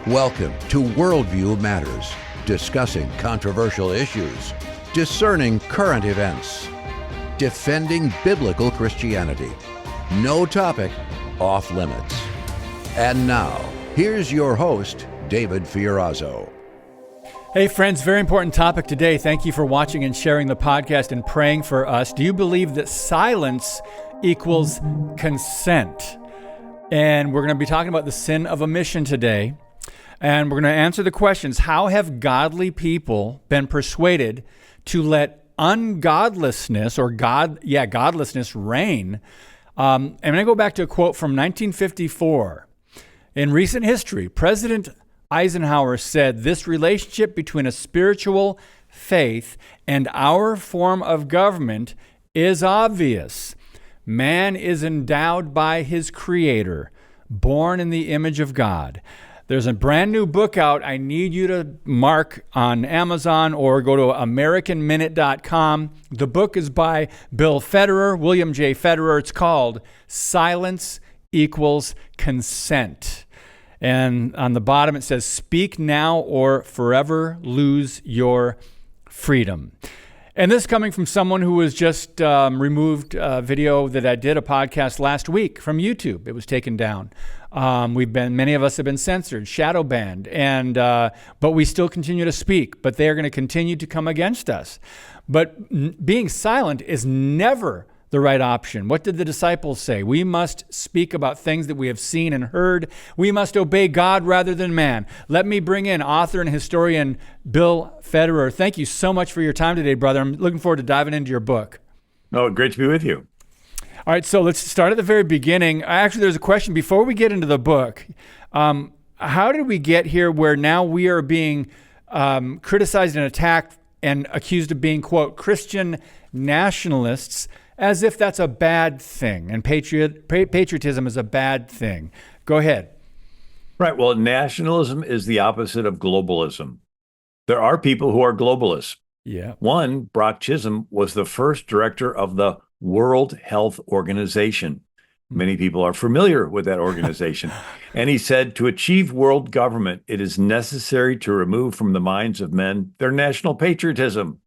Welcome to Worldview Matters, discussing controversial issues, discerning current events, defending biblical Christianity. No topic off limits. And now, here's your host, David Fiorazzo. Hey friends, very important topic today. Thank you for watching and sharing the podcast and praying for us. Do you believe that silence equals consent? And we're going to be talking about the sin of omission today. And we're going to answer the questions. How have godly people been persuaded to let ungodlessness or godlessness reign? I'm going to go back to a quote from 1954. In recent history, President Eisenhower said, "This relationship between a spiritual faith and our form of government is obvious. Man is endowed by his Creator, born in the image of God." There's a brand new book out. I need you to mark on Amazon or go to AmericanMinute.com. The book is by Bill Federer, William J. Federer. It's called Silence Equals Consent. And on the bottom it says, "Speak now or forever lose your freedom." And this is coming from someone who was just removed a video that I did, a podcast last week from YouTube. It was taken down. Many of us have been censored, shadow banned, but we still continue to speak. But they are going to continue to come against us. But being silent is never the right option. What did the disciples say? We must speak about things that we have seen and heard. We must obey God rather than man. Let me bring in author and historian Bill Federer. Thank you so much for your time today, brother. I'm looking forward to diving into your book. Oh, great to be with you. All right, so let's start at the very beginning. Actually, there's a question before we get into the book. How did we get here where now we are being criticized and attacked and accused of being, quote, Christian nationalists, as if that's a bad thing and patriotism is a bad thing? Go ahead. Right. Well, nationalism is the opposite of globalism. There are people who are globalists. Yeah. One, Brock Chisholm, was the first director of the World Health Organization. Many people are familiar with that organization. And he said, to achieve world government, it is necessary to remove from the minds of men their national patriotism.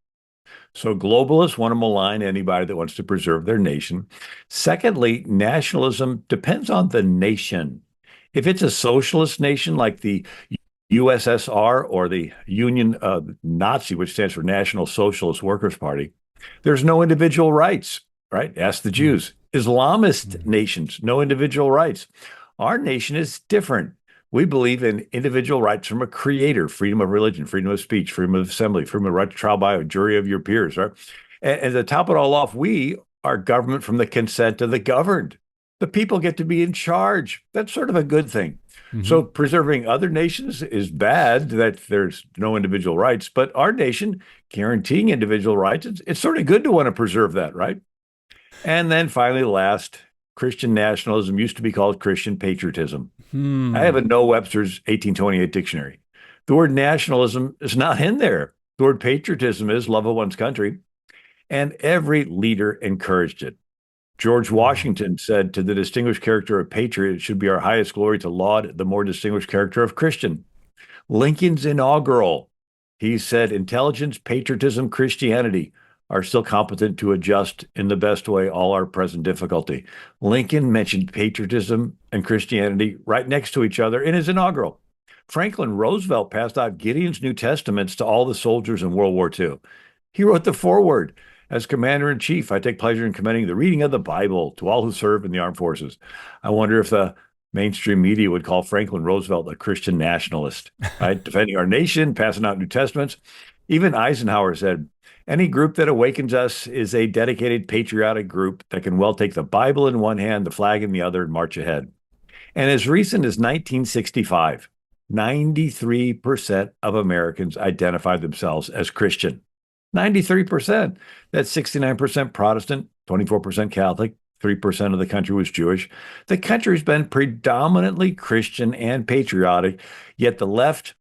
So globalists want to malign anybody that wants to preserve their nation. Secondly, nationalism depends on the nation. If it's a socialist nation like the USSR or the Union Nazi, which stands for National Socialist Workers' Party, there's no individual rights, right? Ask the Jews. Islamist nations, no individual rights. Our nation is different. We believe in individual rights from a creator, freedom of religion, freedom of speech, freedom of assembly, freedom of right to trial by a jury of your peers, right? And to top it all off, we are government from the consent of the governed. The people get to be in charge. That's sort of a good thing. Mm-hmm. So preserving other nations is bad, that there's no individual rights, but our nation guaranteeing individual rights, it's sort of good to want to preserve that, right? And then finally, last, Christian nationalism used to be called Christian patriotism. I have a Noah Webster's 1828 dictionary. The word nationalism is not in there. The word patriotism is love of one's country. And every leader encouraged it. George Washington said, to the distinguished character of patriot, it should be our highest glory to laud the more distinguished character of Christian. Lincoln's inaugural, he said, intelligence, patriotism, Christianity are still competent to adjust in the best way all our present difficulty. Lincoln mentioned patriotism and Christianity right next to each other in his inaugural. Franklin Roosevelt passed out Gideon's New Testaments to all the soldiers in World War II. He wrote the foreword. As commander-in-chief, I take pleasure in commending the reading of the Bible to all who serve in the armed forces. I wonder if the mainstream media would call Franklin Roosevelt a Christian nationalist, right? Defending our nation, passing out New Testaments. Even Eisenhower said, any group that awakens us is a dedicated patriotic group that can well take the Bible in one hand, the flag in the other, and march ahead. And as recent as 1965, 93% of Americans identified themselves as Christian. 93%. That's 69% Protestant, 24% Catholic, 3% of the country was Jewish. The country's been predominantly Christian and patriotic, yet the left,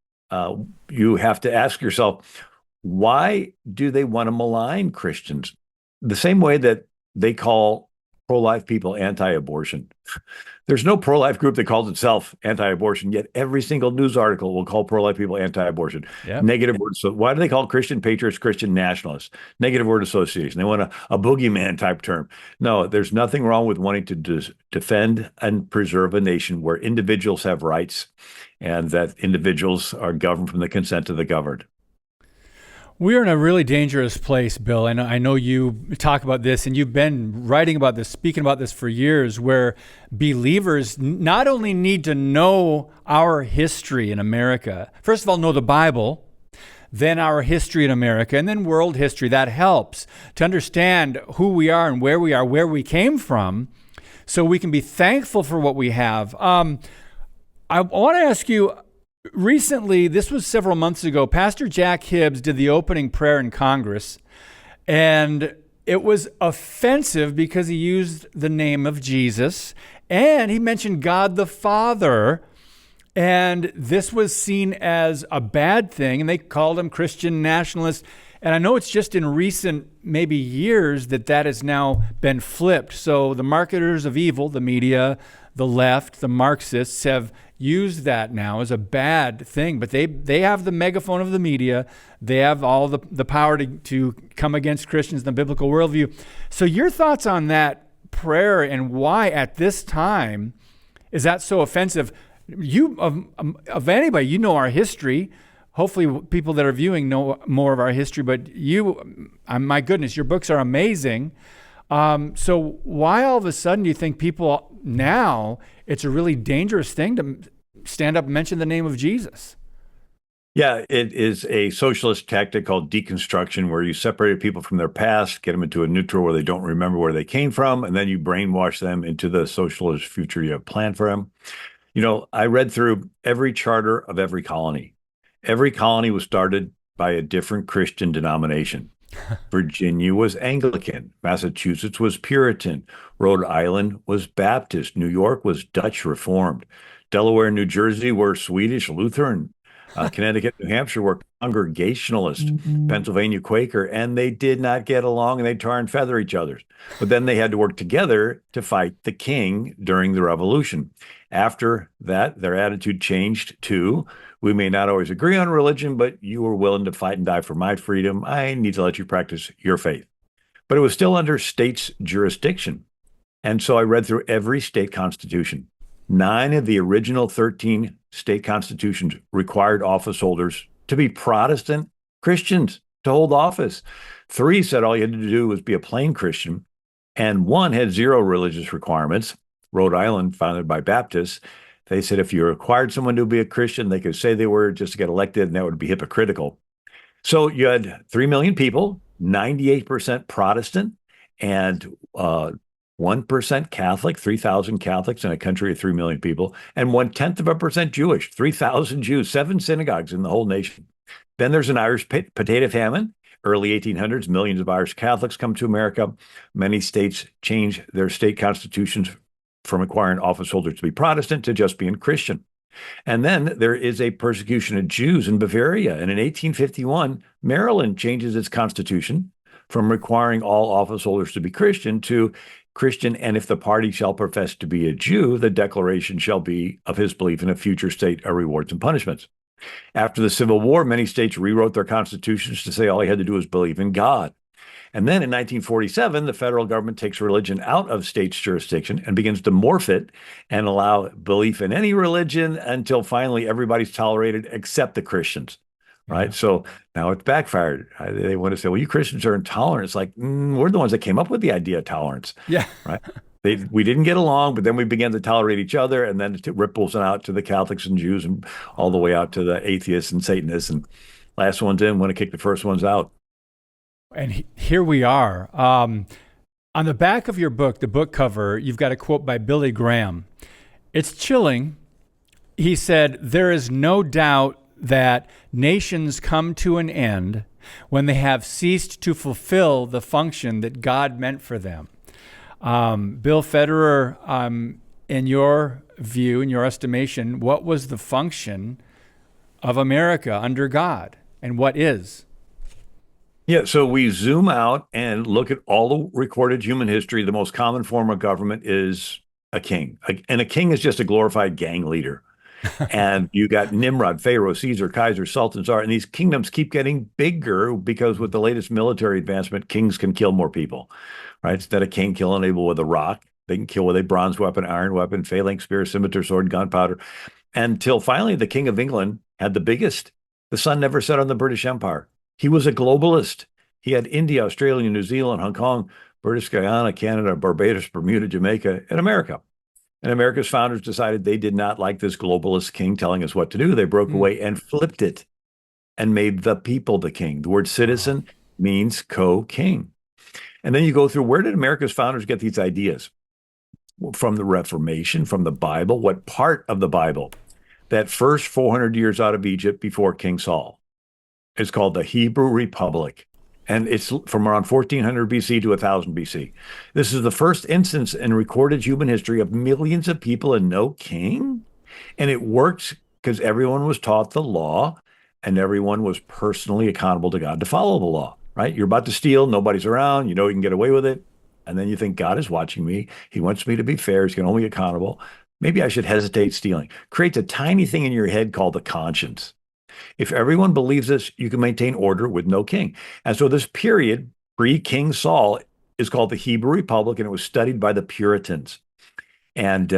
you have to ask yourself, why do they want to malign Christians? The same way that they call pro-life people anti-abortion. There's no pro-life group that calls itself anti-abortion, yet every single news article will call pro-life people anti-abortion. Yep. Negative words. So why do they call Christian patriots Christian nationalists? Negative word association. They want a boogeyman type term. No, there's nothing wrong with wanting to defend and preserve a nation where individuals have rights and that individuals are governed from the consent of the governed. We're in a really dangerous place, Bill, and I know you talk about this, and you've been writing about this, speaking about this for years, where believers not only need to know our history in America, first of all, know the Bible, then our history in America, and then world history. That helps to understand who we are and where we came from, so we can be thankful for what we have. I want to ask you, recently, this was several months ago, Pastor Jack Hibbs did the opening prayer in Congress, and it was offensive because he used the name of Jesus, and he mentioned God the Father, and this was seen as a bad thing, and they called him Christian nationalist. And I know it's just in recent, maybe years, that has now been flipped. So the marketers of evil, the media, the left, the Marxists, have used that now as a bad thing, but they have the megaphone of the media. They have all the power to come against Christians in the biblical worldview. So your thoughts on that prayer and why at this time is that so offensive? You, of anybody, you know our history. Hopefully people that are viewing know more of our history, but you, my goodness, your books are amazing. So why all of a sudden do you think people now, it's a really dangerous thing to stand up and mention the name of Jesus? Yeah, it is a socialist tactic called deconstruction, where you separate people from their past, get them into a neutral where they don't remember where they came from, and then you brainwash them into the socialist future you have planned for them. You know, I read through every charter of every colony. Every colony was started by a different Christian denomination. Virginia was Anglican. Massachusetts was Puritan. Rhode Island was Baptist. New York was Dutch Reformed. Delaware and New Jersey were Swedish Lutheran. Connecticut, New Hampshire were Congregationalist. Pennsylvania Quaker, and they did not get along, and they tar and feather each other. But then they had to work together to fight the king during the Revolution. After that, their attitude changed to, we may not always agree on religion, but you were willing to fight and die for my freedom. I need to let you practice your faith. But it was still under state's jurisdiction. And so I read through every state constitution. 9 of the original 13 state constitutions required office holders to be Protestant Christians to hold office. 3 said all you had to do was be a plain Christian, and 1 had 0 religious requirements. Rhode Island, founded by Baptists, they said if you required someone to be a Christian, they could say they were just to get elected, and that would be hypocritical. So you had 3 million people, 98% Protestant, and 1% Catholic, 3,000 Catholics in a country of 3 million people, and 0.1% Jewish, 3,000 Jews, 7 synagogues in the whole nation. Then there's an Irish potato famine. Early 1800s, millions of Irish Catholics come to America. Many states change their state constitutions from requiring office holders to be Protestant to just being Christian. And then there is a persecution of Jews in Bavaria. And in 1851, Maryland changes its constitution from requiring all office holders to be Christian to Christian, and if the party shall profess to be a Jew, the declaration shall be of his belief in a future state of rewards and punishments. After the Civil War, many states rewrote their constitutions to say all he had to do was believe in God. And then in 1947, the federal government takes religion out of states' jurisdiction and begins to morph it and allow belief in any religion until finally everybody's tolerated except the Christians. Right. Yeah. So now it's backfired. They want to say, well, you Christians are intolerant. It's like, we're the ones that came up with the idea of tolerance. Yeah. Right. We didn't get along, but then we began to tolerate each other. And then it ripples out to the Catholics and Jews and all the way out to the atheists and Satanists. And last ones in want to kick the first ones out. And here we are. On the back of your book, the book cover, you've got a quote by Billy Graham. It's chilling. He said, "There is no doubt that nations come to an end when they have ceased to fulfill the function that God meant for them." Bill Federer, in your view, in your estimation, what was the function of America under God, and what is? Yeah, so we zoom out and look at all the recorded human history. The most common form of government is a king. And a king is just a glorified gang leader. And you got Nimrod, Pharaoh, Caesar, Kaiser, Sultan, Tsar, and these kingdoms keep getting bigger because with the latest military advancement, kings can kill more people, right? Instead of king killing able with a rock, they can kill with a bronze weapon, iron weapon, phalanx spear, scimitar, sword, gunpowder. Until finally, the King of England had the biggest. The sun never set on the British Empire. He was a globalist. He had India, Australia, New Zealand, Hong Kong, British Guyana, Canada, Barbados, Bermuda, Jamaica, and America. And America's founders decided they did not like this globalist king telling us what to do. They broke away and flipped it and made the people the king. The word citizen means co-king. And then you go through, where did America's founders get these ideas? From the Reformation, from the Bible. What part of the Bible? That first 400 years out of Egypt before King Saul is called the Hebrew Republic. And it's from around 1400 BC to 1000 BC. This is the first instance in recorded human history of millions of people and no king. And it worked because everyone was taught the law and everyone was personally accountable to God to follow the law, right? You're about to steal, nobody's around, you know you can get away with it. And then you think God is watching me. He wants me to be fair. He's going to hold me accountable. Maybe I should hesitate stealing. Creates a tiny thing in your head called the conscience. If everyone believes this, you can maintain order with no king. And so this period, pre-King Saul, is called the Hebrew Republic, and it was studied by the Puritans. And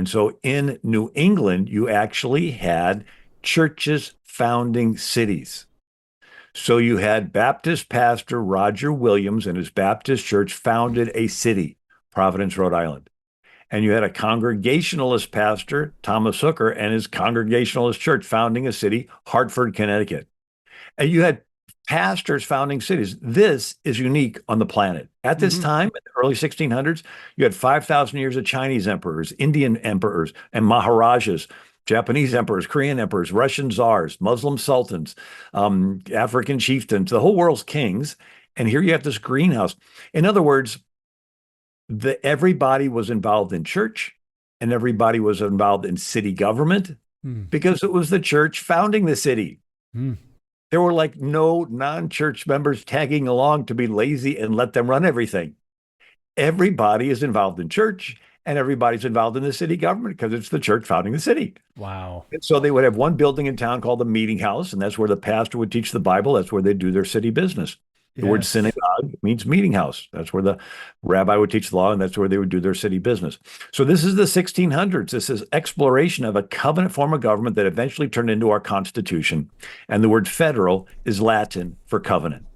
so in New England, you actually had churches founding cities. So you had Baptist pastor Roger Williams and his Baptist church founded a city, Providence, Rhode Island. And you had a Congregationalist pastor, Thomas Hooker, and his Congregationalist church founding a city, Hartford, Connecticut. And you had pastors founding cities. This is unique on the planet. At this time, in the early 1600s, you had 5,000 years of Chinese emperors, Indian emperors, and Maharajas, Japanese emperors, Korean emperors, Russian czars, Muslim sultans, African chieftains, the whole world's kings. And here you have this greenhouse. In other words, everybody was involved in church and everybody was involved in city government because it was the church founding the city. There were like no non-church members tagging along to be lazy and let them run everything. Everybody is involved in church and everybody's involved in the city government because it's the church founding the city. Wow. And so they would have one building in town called the meeting house, and that's where the pastor would teach the Bible. That's where they do their city business. The word synagogue means meeting house. That's where the rabbi would teach the law, and that's where they would do their city business. So this is the 1600s. This is exploration of a covenant form of government that eventually turned into our Constitution. And the word federal is Latin for covenant.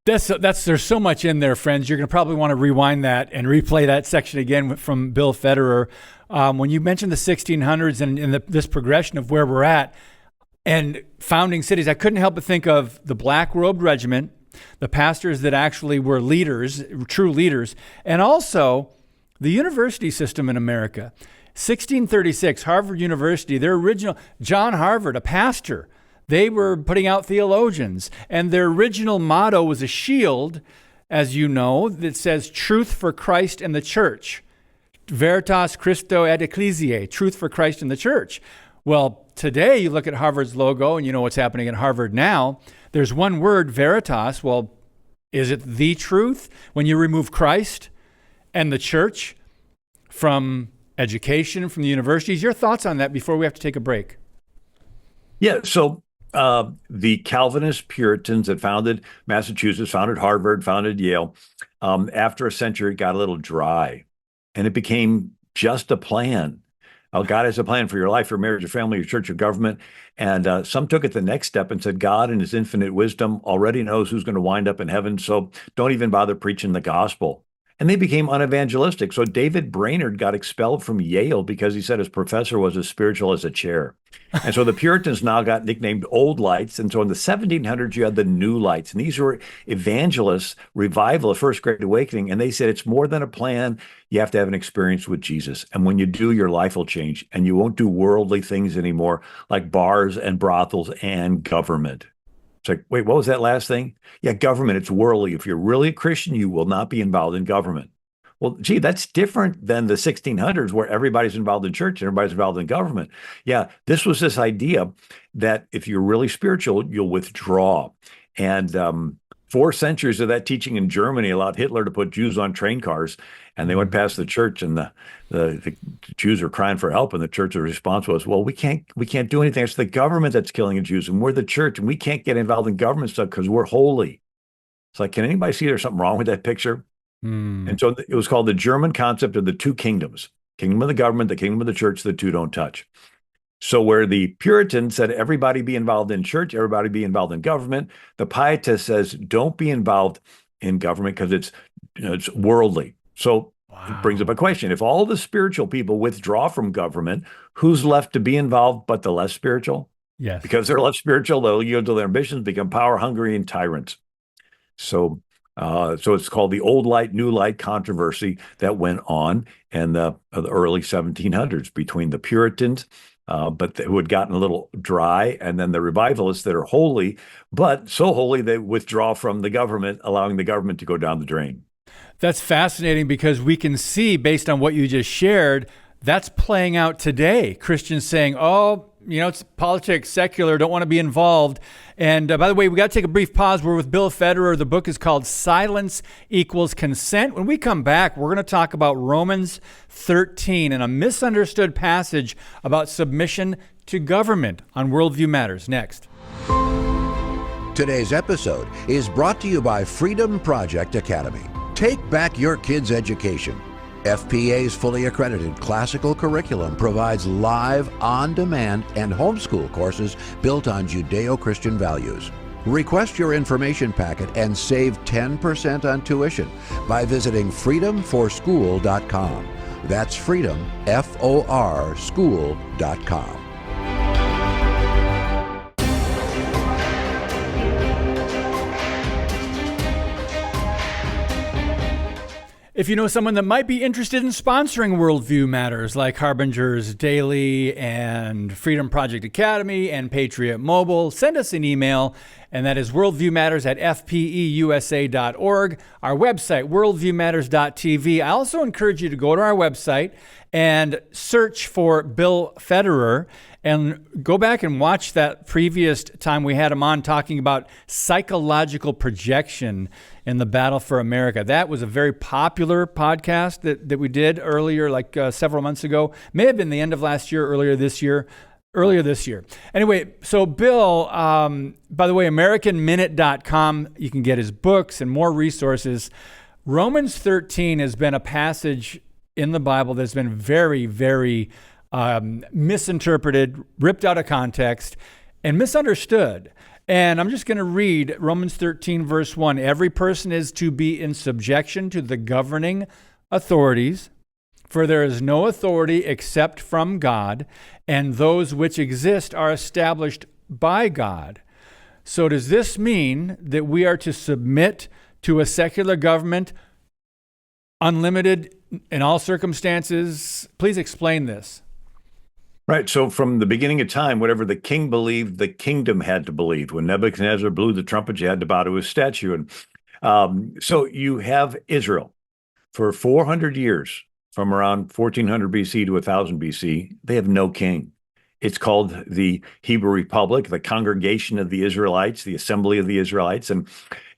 There's so much in there, friends. You're going to probably want to rewind that and replay that section again from Bill Federer. When you mentioned the 1600s and this progression of where we're at, and founding cities, I couldn't help but think of the Black Robed Regiment, the pastors that actually were leaders, true leaders, and also the university system in America. 1636, Harvard University, their original, John Harvard, a pastor, they were putting out theologians, and their original motto was a shield, as you know, that says truth for Christ and the church. Veritas Christo et Ecclesiae, truth for Christ and the church. Well, today you look at Harvard's logo and you know what's happening at Harvard now. There's one word, veritas. Well, is it the truth when you remove Christ and the church from education, from the universities? Your thoughts on that before we have to take a break? Yeah, so the Calvinist Puritans that founded Massachusetts, founded Harvard, founded Yale, after a century, it got a little dry and it became just a plan. God has a plan for your life, your marriage, your family, your church, your government. And some took it the next step and said, God in his infinite wisdom already knows who's going to wind up in heaven. So don't even bother preaching the gospel. And they became unevangelistic. So David Brainerd got expelled from Yale because he said his professor was as spiritual as a chair. And so the Puritans now got nicknamed Old Lights. And so in the 1700s, you had the New Lights. And these were evangelists, revival, the First Great Awakening. And they said it's more than a plan. You have to have an experience with Jesus. And when you do, your life will change. And you won't do worldly things anymore, like bars and brothels and government. It's like, wait, what was that last thing? Yeah, government, it's worldly. If you're really a Christian, you will not be involved in government. Well, gee, that's different than the 1600s where everybody's involved in church and everybody's involved in government. Yeah, this was this idea that if you're really spiritual, you'll withdraw. And 4 centuries of that teaching in Germany allowed Hitler to put Jews on train cars, and they went past the church, and the Jews were crying for help, and the church's response was, "Well, we can't do anything. It's the government that's killing the Jews, and we're the church, and we can't get involved in government stuff because we're holy." It's like, can anybody see there's something wrong with that picture? And so it was called the German concept of the two kingdoms: kingdom of the government, the kingdom of the church. The two don't touch. So where the Puritan said everybody be involved in church, everybody be involved in government, the Pietist says don't be involved in government because it's worldly. So it brings up a question. If all the spiritual people withdraw from government, who's left to be involved but the less spiritual? Yes. Because they're less spiritual, they'll yield to their ambitions, become power hungry and tyrants. So it's called the old light, new light controversy that went on in the early 1700s between the Puritans, but who had gotten a little dry, and then the revivalists that are holy, but so holy they withdraw from the government, allowing the government to go down the drain. That's fascinating because we can see, based on what you just shared, that's playing out today. Christians saying, oh, it's politics, secular, don't want to be involved. And by the way, we got to take a brief pause. We're with Bill Federer. The book is called Silence Equals Consent. When we come back, we're going to talk about Romans 13 and a misunderstood passage about submission to government on Worldview Matters. Next. Today's episode is brought to you by Freedom Project Academy. Take back your kids' education. FPA's fully accredited classical curriculum provides live, on-demand, and homeschool courses built on Judeo-Christian values. Request your information packet and save 10% on tuition by visiting freedomforschool.com. That's freedom, F-O-R, school.com. If you know someone that might be interested in sponsoring Worldview Matters, like Harbingers Daily and Freedom Project Academy and Patriot Mobile, send us an email, and that is worldviewmatters@fpeusa.org. Our website, worldviewmatters.tv. I also encourage you to go to our website and search for Bill Federer and go back and watch that previous time we had him on talking about psychological projection in the battle for America. That was a very popular podcast that we did earlier, like several months ago. May have been the end of last year, earlier this year. Anyway, so Bill, by the way, AmericanMinute.com, you can get his books and more resources. Romans 13 has been a passage in the Bible that's been very, very misinterpreted, ripped out of context, and misunderstood. And I'm just going to read Romans 13, verse 1. Every person is to be in subjection to the governing authorities, for there is no authority except from God, and those which exist are established by God. So does this mean that we are to submit to a secular government, unlimited in all circumstances? Please explain this. Right. So from the beginning of time, whatever the king believed, the kingdom had to believe. When Nebuchadnezzar blew the trumpet, you had to bow to his statue. And so you have Israel for 400 years, from around 1400 BC to 1000 BC. They have no king. It's called the Hebrew Republic, the congregation of the Israelites, the assembly of the Israelites. And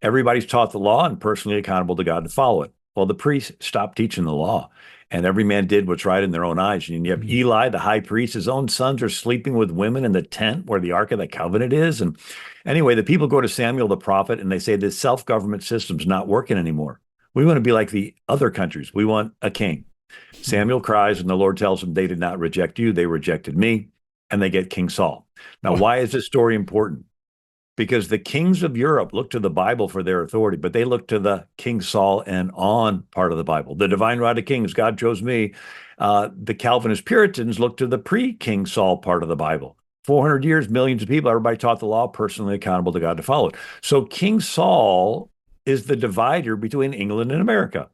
everybody's taught the law and personally accountable to God to follow it. Well, the priests stopped teaching the law, and every man did what's right in their own eyes. And you have Eli, the high priest, his own sons are sleeping with women in the tent where the Ark of the Covenant is. And anyway, the people go to Samuel the prophet, and they say this self-government system's not working anymore. We want to be like the other countries. We want a king. Samuel cries, and the Lord tells him, they did not reject you, they rejected me, and they get King Saul. Now, why is this story important? Because the kings of Europe look to the Bible for their authority, but they look to the King Saul and on part of the Bible. The divine right of kings, God chose me. The Calvinist Puritans look to the pre-King Saul part of the Bible. 400 years, millions of people, everybody taught the law, personally accountable to God to follow it. So King Saul is the divider between England and America.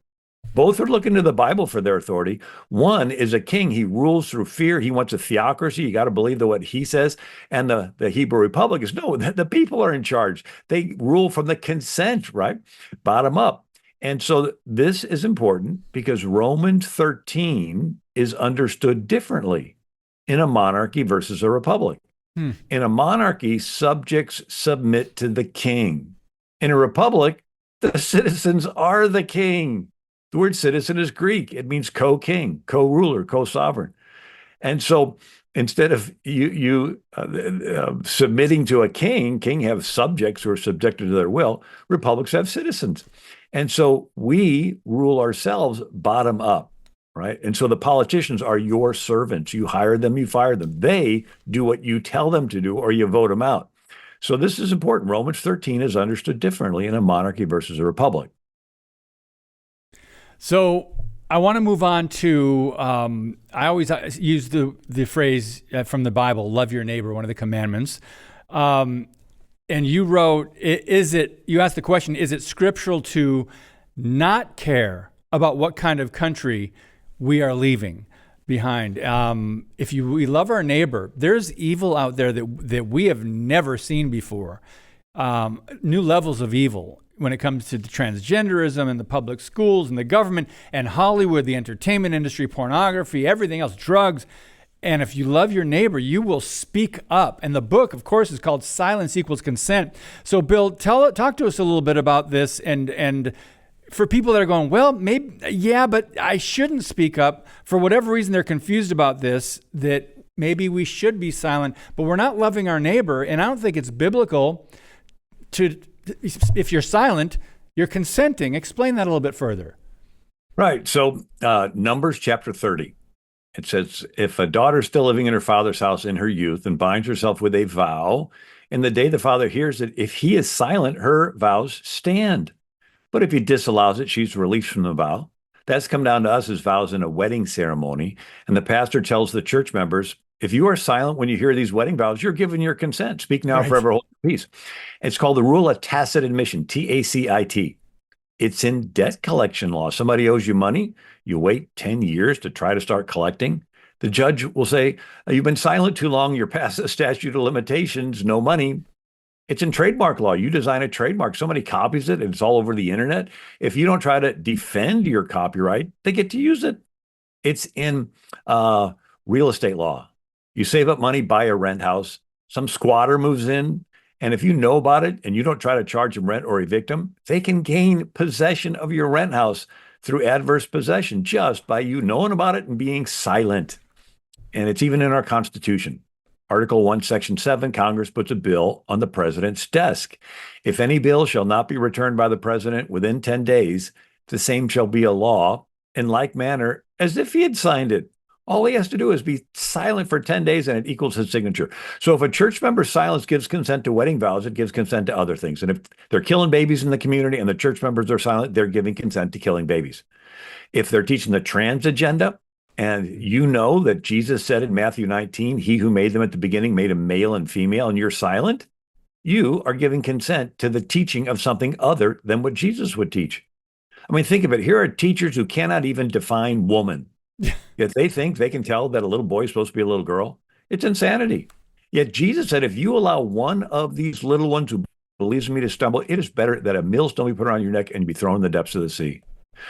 Both are looking to the Bible for their authority. One is a king. He rules through fear. He wants a theocracy. You got to believe what he says. And the Hebrew Republic is, no, the people are in charge. They rule from the consent, right? Bottom up. And so this is important because Romans 13 is understood differently in a monarchy versus a republic. In a monarchy, subjects submit to the king. In a republic, the citizens are the king. The word citizen is Greek. It means co-king, co-ruler, co-sovereign. And so instead of you submitting to a king have subjects who are subjected to their will. Republics have citizens. And so we rule ourselves bottom up, right? And so the politicians are your servants. You hire them, you fire them. They do what you tell them to do, or you vote them out. So this is important. Romans 13 is understood differently in a monarchy versus a republic. So I want to move on to, I always use the phrase from the Bible, love your neighbor, one of the commandments. And you wrote, you asked the question, is it scriptural to not care about what kind of country we are leaving behind? If we love our neighbor, there's evil out there that we have never seen before. New levels of evil when it comes to the transgenderism and the public schools and the government and Hollywood, the entertainment industry, pornography, everything else, drugs. And if you love your neighbor, you will speak up. And the book, of course, is called Silence Equals Consent. So, Bill, talk to us a little bit about this. And for people that are going, well, maybe, yeah, but I shouldn't speak up. For whatever reason, they're confused about this, that maybe we should be silent, but we're not loving our neighbor. And I don't think it's biblical to, if you're silent, you're consenting. Explain that a little bit further. Right. So Numbers chapter 30, it says, if a daughter is still living in her father's house in her youth and binds herself with a vow, in the day the father hears it, if he is silent, her vows stand. But if he disallows it, she's released from the vow. That's come down to us as vows in a wedding ceremony. And the pastor tells the church members, if you are silent when you hear these wedding vows, you're giving your consent. Speak now, forever hold your peace. It's called the rule of tacit admission, TACIT. It's in debt collection law. Somebody owes you money. You wait 10 years to try to start collecting. The judge will say, you've been silent too long. You're past the statute of limitations. No money. It's in trademark law. You design a trademark. Somebody copies it and it's all over the internet. If you don't try to defend your copyright, they get to use it. It's in real estate law. You save up money, buy a rent house. Some squatter moves in. And if you know about it and you don't try to charge them rent or evict them, they can gain possession of your rent house through adverse possession just by you knowing about it and being silent. And it's even in our Constitution. Article 1, Section 7, Congress puts a bill on the president's desk. If any bill shall not be returned by the president within 10 days, the same shall be a law in like manner as if he had signed it. All he has to do is be silent for 10 days and it equals his signature. So if a church member's silence gives consent to wedding vows, it gives consent to other things. And if they're killing babies in the community and the church members are silent, they're giving consent to killing babies. If they're teaching the trans agenda, and you know that Jesus said in Matthew 19, he who made them at the beginning made them male and female, and you're silent, you are giving consent to the teaching of something other than what Jesus would teach. I mean, think of it. Here are teachers who cannot even define woman. Yet they think they can tell that a little boy is supposed to be a little girl. It's insanity. Yet Jesus said, if you allow one of these little ones who believes in me to stumble, it is better that a millstone be put around your neck and be thrown in the depths of the sea.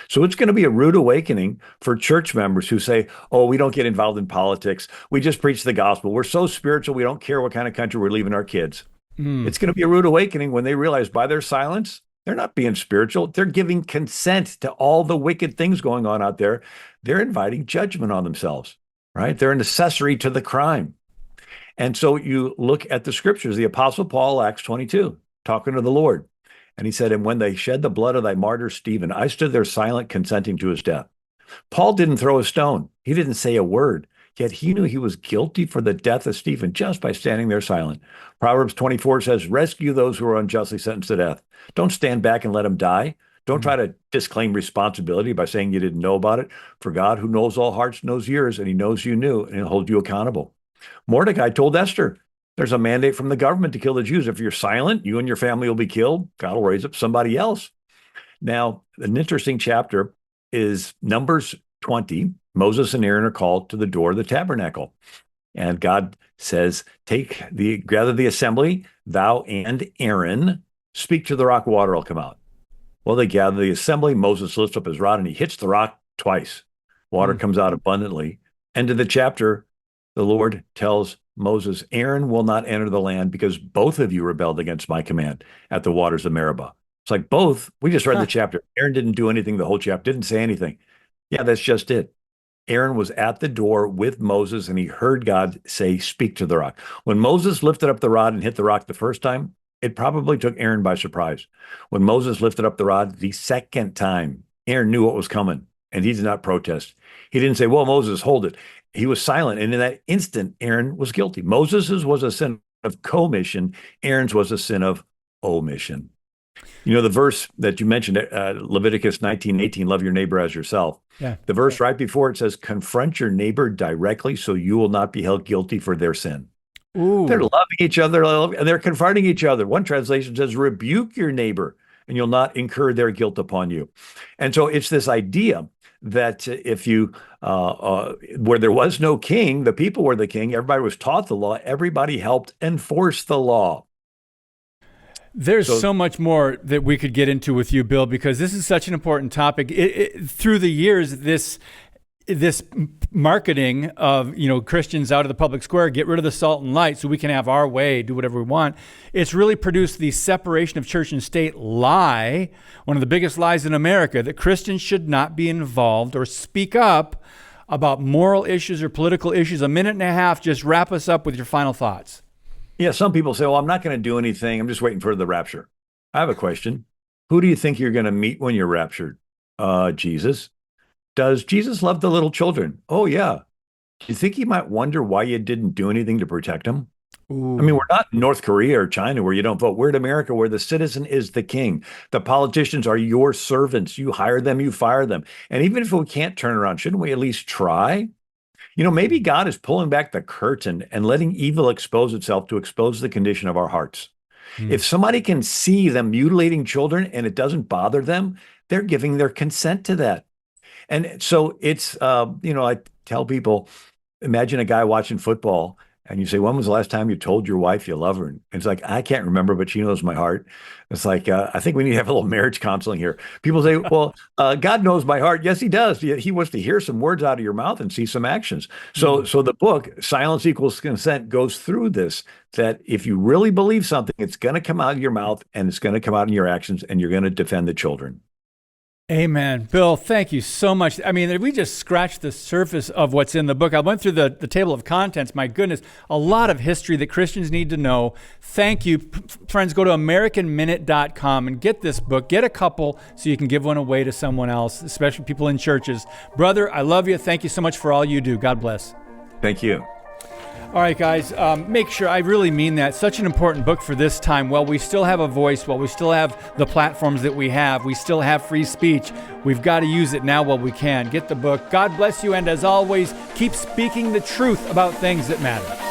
So it's going to be a rude awakening for church members who say, oh, we don't get involved in politics. We just preach the gospel. We're so spiritual. We don't care what kind of country we're leaving our kids. It's going to be a rude awakening when they realize by their silence, they're not being spiritual. They're giving consent to all the wicked things going on out there. They're inviting judgment on themselves, right? They're an accessory to the crime. And so you look at the scriptures, the Apostle Paul, Acts 22, talking to the Lord. And he said, and when they shed the blood of thy martyr Stephen, I stood there silent, consenting to his death. Paul didn't throw a stone. He didn't say a word. Yet he knew he was guilty for the death of Stephen just by standing there silent. Proverbs 24 says, rescue those who are unjustly sentenced to death. Don't stand back and let them die. Don't try to disclaim responsibility by saying you didn't know about it. For God, who knows all hearts, knows yours, and he knows you knew, and he'll hold you accountable. Mordecai told Esther, there's a mandate from the government to kill the Jews. If you're silent, you and your family will be killed. God will raise up somebody else. Now, an interesting chapter is Numbers 20. Moses and Aaron are called to the door of the tabernacle. And God says, gather the assembly, thou and Aaron, speak to the rock, water will come out. Well, they gather the assembly. Moses lifts up his rod and he hits the rock twice. Water comes out abundantly. End of the chapter, the Lord tells Moses, Aaron will not enter the land because both of you rebelled against my command at the waters of Meribah. It's like both. We just read the chapter. Aaron didn't do anything the whole chapter, didn't say anything. Yeah, that's just it. Aaron was at the door with Moses, and he heard God say, speak to the rock. When Moses lifted up the rod and hit the rock the first time, it probably took Aaron by surprise. When Moses lifted up the rod the second time, Aaron knew what was coming, and he did not protest. He didn't say, well, Moses, hold it. He was silent, and in that instant, Aaron was guilty. Moses's was a sin of commission. Aaron's was a sin of omission. You know, the verse that you mentioned, Leviticus 19:18, love your neighbor as yourself. Yeah. The verse right before it says, confront your neighbor directly so you will not be held guilty for their sin. Ooh. They're loving each other, and they're confronting each other. One translation says, rebuke your neighbor and you'll not incur their guilt upon you. And so it's this idea that if you, where there was no king, the people were the king, everybody was taught the law, everybody helped enforce the law. There's so much more that we could get into with you, Bill, because this is such an important topic. Through the years, this marketing of, Christians out of the public square, get rid of the salt and light so we can have our way, do whatever we want. It's really produced the separation of church and state lie, one of the biggest lies in America, that Christians should not be involved or speak up about moral issues or political issues. A minute and a half, just wrap us up with your final thoughts. Yeah, some people say, well, I'm not going to do anything. I'm just waiting for the rapture. I have a question. Who do you think you're going to meet when you're raptured? Jesus. Does Jesus love the little children? Oh, yeah. Do you think he might wonder why you didn't do anything to protect them? Ooh. I mean, we're not in North Korea or China where you don't vote. We're in America where the citizen is the king. The politicians are your servants. You hire them, you fire them. And even if we can't turn around, shouldn't we at least try? Maybe God is pulling back the curtain and letting evil expose itself to expose the condition of our hearts. If somebody can see them mutilating children and it doesn't bother them, they're giving their consent to that. And so it's, I tell people, imagine a guy watching football and you say, when was the last time you told your wife you love her? And it's like, I can't remember, but she knows my heart. It's like, I think we need to have a little marriage counseling here. People say, well, God knows my heart. Yes, he does. He wants to hear some words out of your mouth and see some actions. So the book, Silence Equals Consent, goes through this, that if you really believe something, it's going to come out of your mouth and it's going to come out in your actions and you're going to defend the children. Amen. Bill, thank you so much. I mean, we just scratched the surface of what's in the book. I went through the table of contents. My goodness, a lot of history that Christians need to know. Thank you. Friends, go to AmericanMinute.com and get this book. Get a couple so you can give one away to someone else, especially people in churches. Brother, I love you. Thank you so much for all you do. God bless. Thank you. All right, guys, make sure, I really mean that. Such an important book for this time. While we still have a voice, while we still have the platforms that we still have free speech. We've got to use it now while we can. Get the book. God bless you, and as always, keep speaking the truth about things that matter.